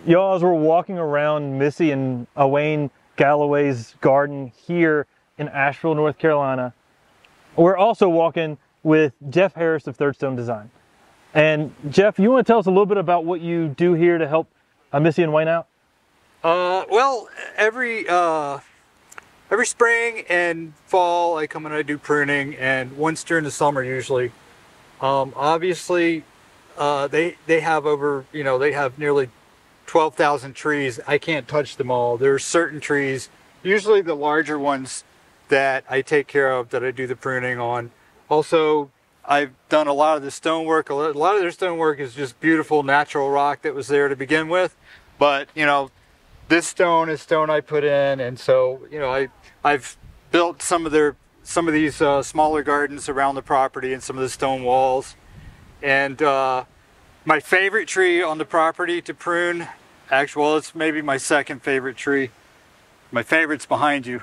Y'all, as we're walking around Missy and Wayne Galloway's garden here in Asheville, North Carolina, we're also walking with Jeff Harris of Third Stone Design. And Jeff, you want to tell us a little bit about what you do here to help Missy and Wayne out? Well, every spring and fall I come and I do pruning, and once during the summer usually. Obviously, they have over, they have nearly 12,000 trees. I can't touch them all. There are certain trees, usually the larger ones, that I take care of, that I do the pruning on. Also, I've done a lot of the stonework. A lot of their stonework is just beautiful natural rock that was there to begin with. But, this stone is stone I put in, and so, I've built some of these smaller gardens around the property and some of the stone walls. And my favorite tree on the property to prune, actually, well, it's maybe my second favorite tree. My favorite's behind you.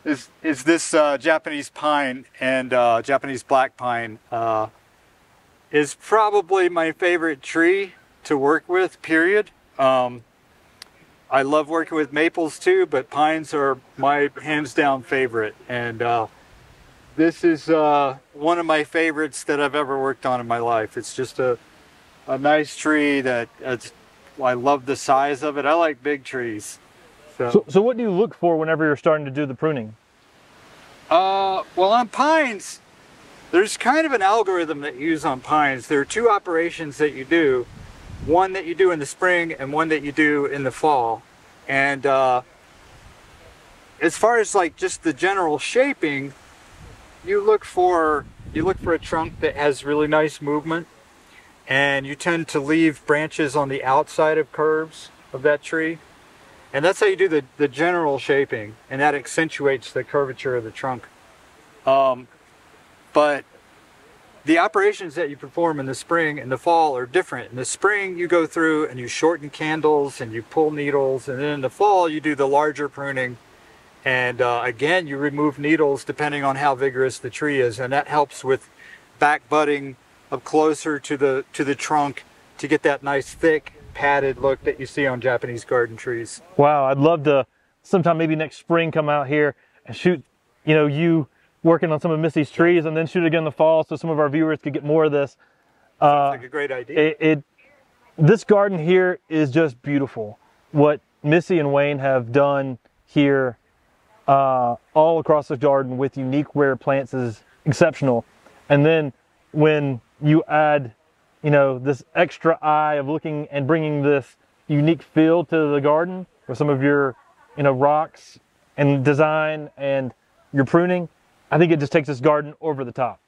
Is this Japanese pine, and Japanese black pine is probably my favorite tree to work with, period. I love working with maples too, but pines are my hands down favorite. And this is one of my favorites that I've ever worked on in my life. It's just a nice tree that I love the size of it. I like big trees. So what do you look for whenever you're starting to do the pruning? Well, on pines, there's kind of an algorithm that you use on pines. There are two operations that you do. One that you do in the spring and one that you do in the fall. And as far as like just the general shaping, you look for a trunk that has really nice movement, and you tend to leave branches on the outside of curves of that tree. And that's how you do the general shaping, and that accentuates the curvature of the trunk. But the operations that you perform in the spring and the fall are different. In the spring, you go through and you shorten candles and you pull needles, and then in the fall, you do the larger pruning. And again, you remove needles depending on how vigorous the tree is, and that helps with back budding up closer to the trunk to get that nice thick padded look that you see on Japanese garden trees. Wow, I'd love to sometime maybe next spring come out here and shoot, you working on some of Missy's trees, and then shoot again in the fall so some of our viewers could get more of this. Sounds like a great idea. This garden here is just beautiful. What Missy and Wayne have done here all across the garden with unique rare plants is exceptional. And then when you add this extra eye of looking and bringing this unique feel to the garden with some of your, rocks and design and your pruning, I think it just takes this garden over the top.